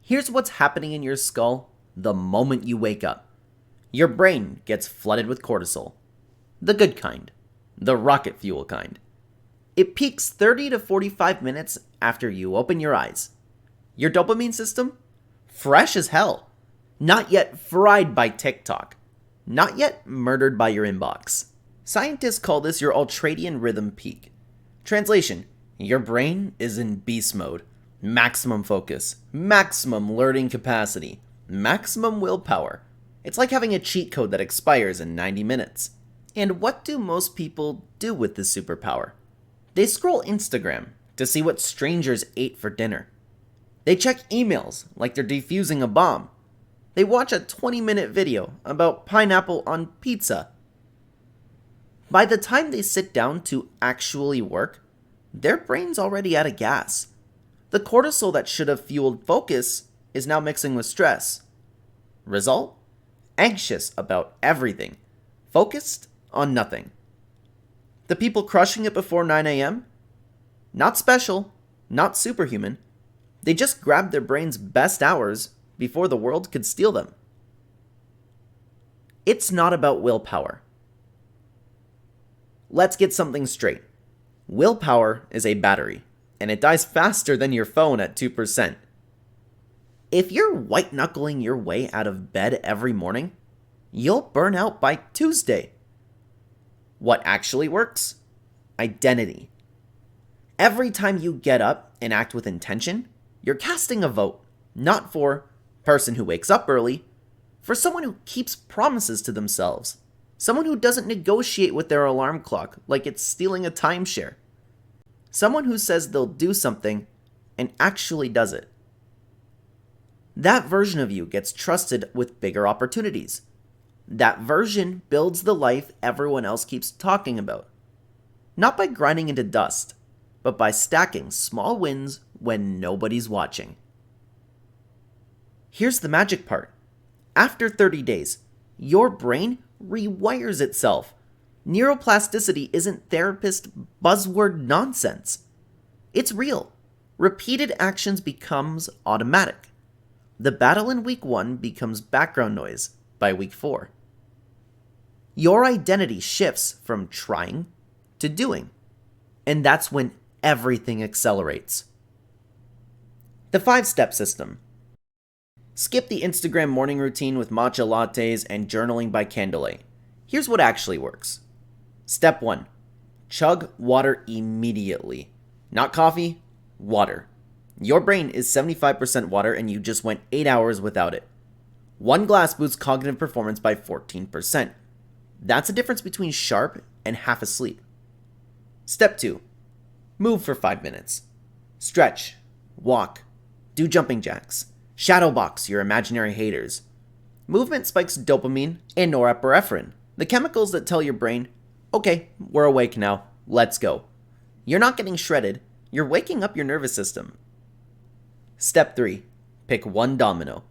Here's what's happening in your skull the moment you wake up. Your brain gets flooded with cortisol. The good kind. The rocket fuel kind. It peaks 30 to 45 minutes after you open your eyes. Your dopamine system? Fresh as hell. Not yet fried by TikTok. Not yet murdered by your inbox. Scientists call this your ultradian rhythm peak. Translation: your brain is in beast mode. Maximum focus, maximum learning capacity, maximum willpower. It's like having a cheat code that expires in 90 minutes. And what do most people do with this superpower? They scroll Instagram to see what strangers ate for dinner. They check emails like they're defusing a bomb. They watch a 20-minute video about pineapple on pizza. By the time they sit down to actually work, their brain's already out of gas. The cortisol that should have fueled focus is now mixing with stress. Result? Anxious about everything. Focused on nothing. The people crushing it before 9 a.m.? Not special, not superhuman. They just grabbed their brain's best hours before the world could steal them. It's not about willpower. Let's get something straight. Willpower is a battery, and it dies faster than your phone at 2%. If you're white-knuckling your way out of bed every morning, you'll burn out by Tuesday. What actually works? Identity. Every time you get up and act with intention, you're casting a vote, not for person who wakes up early, for someone who keeps promises to themselves, someone who doesn't negotiate with their alarm clock like it's stealing a timeshare, someone who says they'll do something and actually does it. That version of you gets trusted with bigger opportunities. That version builds the life everyone else keeps talking about. Not by grinding into dust, but by stacking small wins when nobody's watching. Here's the magic part. After 30 days, your brain rewires itself. Neuroplasticity isn't therapist buzzword nonsense. It's real. Repeated actions becomes automatic. The battle in week 1 becomes background noise by week 4. Your identity shifts from trying to doing, and that's when everything accelerates. The 5-step system. Skip the Instagram morning routine with matcha lattes and journaling by candlelight. Here's what actually works. Step 1. Chug water immediately. Not coffee, water. Your brain is 75% water and you just went 8 hours without it. 1 glass boosts cognitive performance by 14%. That's the difference between sharp and half asleep. Step 2. Move for 5 minutes. Stretch, walk, do jumping jacks, shadow box your imaginary haters. Movement spikes dopamine and norepinephrine, the chemicals that tell your brain, okay, we're awake now, let's go. You're not getting shredded, you're waking up your nervous system. Step 3. Pick one domino.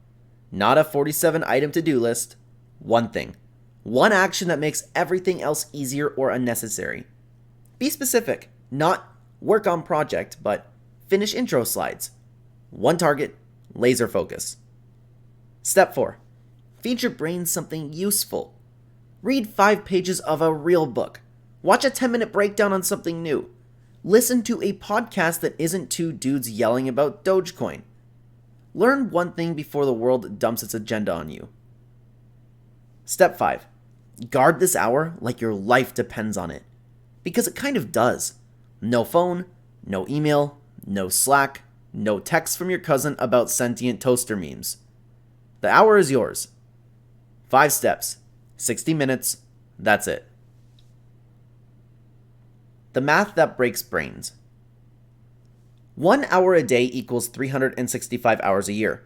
Not a 47-item to-do list. One thing. One action that makes everything else easier or unnecessary. Be specific, not work on project, but finish intro slides. One target, laser focus. Step 4. Feed your brain something useful. Read 5 pages of a real book. Watch a 10-minute breakdown on something new. Listen to a podcast that isn't 2 dudes yelling about Dogecoin. Learn one thing before the world dumps its agenda on you. Step 5. Guard this hour like your life depends on it. Because it kind of does. No phone, no email, no Slack, no text from your cousin about sentient toaster memes. The hour is yours. 5 steps, 60 minutes, that's it. The math that breaks brains. 1 hour a day equals 365 hours a year.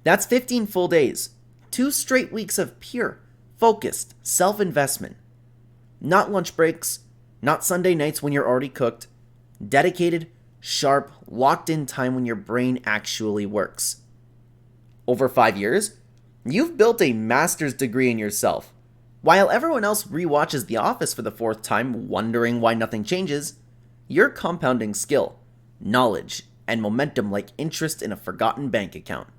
That's 15 full days. 2 straight weeks of pure, focused self-investment. Not lunch breaks, not Sunday nights when you're already cooked. Dedicated, sharp, locked-in time when your brain actually works. Over 5 years, you've built a master's degree in yourself. While everyone else rewatches The Office for the 4th time, wondering why nothing changes, you're compounding skill, knowledge, and momentum like interest in a forgotten bank account.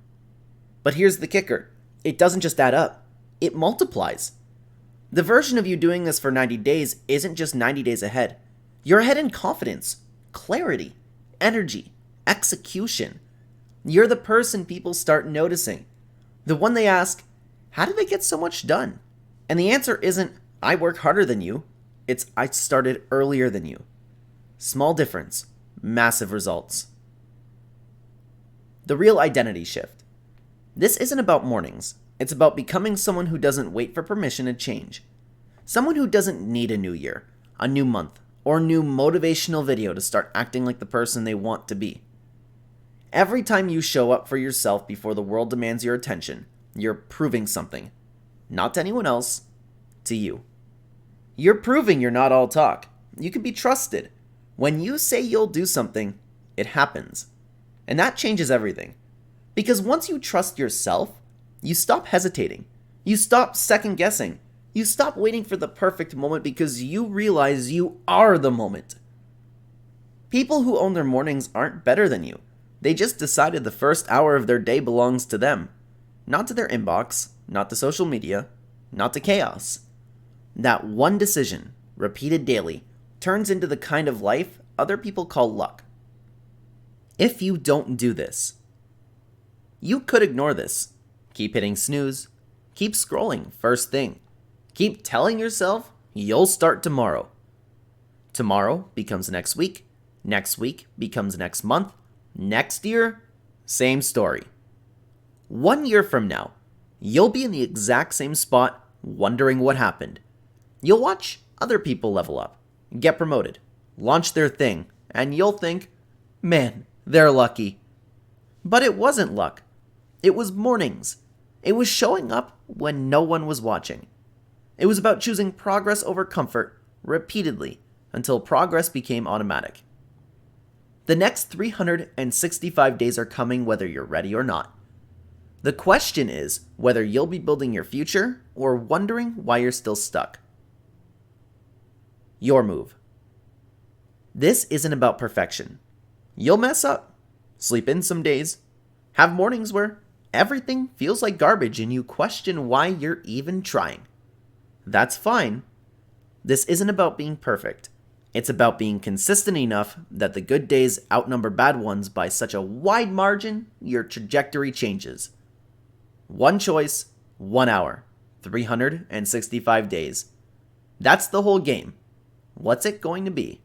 But here's the kicker. It doesn't just add up. It multiplies. The version of you doing this for 90 days isn't just 90 days ahead. You're ahead in confidence, clarity, energy, execution. You're the person people start noticing. The one they ask, how did they get so much done? And the answer isn't, I work harder than you. It's, I started earlier than you. Small difference, massive results. The real identity shift. This isn't about mornings. It's about becoming someone who doesn't wait for permission to change. Someone who doesn't need a new year, a new month, or a new motivational video to start acting like the person they want to be. Every time you show up for yourself before the world demands your attention, you're proving something. Not to anyone else, to you. You're proving you're not all talk. You can be trusted. When you say you'll do something, it happens. And that changes everything. Because once you trust yourself, you stop hesitating. You stop second guessing. You stop waiting for the perfect moment because you realize you are the moment. People who own their mornings aren't better than you. They just decided the first hour of their day belongs to them. Not to their inbox, not to social media, not to chaos. That one decision, repeated daily, turns into the kind of life other people call luck. If you don't do this, you could ignore this. Keep hitting snooze. Keep scrolling first thing. Keep telling yourself you'll start tomorrow. Tomorrow becomes next week. Next week becomes next month. Next year, same story. 1 year from now, you'll be in the exact same spot wondering what happened. You'll watch other people level up, get promoted, launch their thing, and you'll think, man, they're lucky. But it wasn't luck. It was mornings. It was showing up when no one was watching. It was about choosing progress over comfort repeatedly until progress became automatic. The next 365 days are coming whether you're ready or not. The question is whether you'll be building your future or wondering why you're still stuck. Your move. This isn't about perfection. You'll mess up, sleep in some days, have mornings where everything feels like garbage and you question why you're even trying. That's fine. This isn't about being perfect. It's about being consistent enough that the good days outnumber bad ones by such a wide margin, your trajectory changes. One choice, 1 hour, 365 days. That's the whole game. What's it going to be?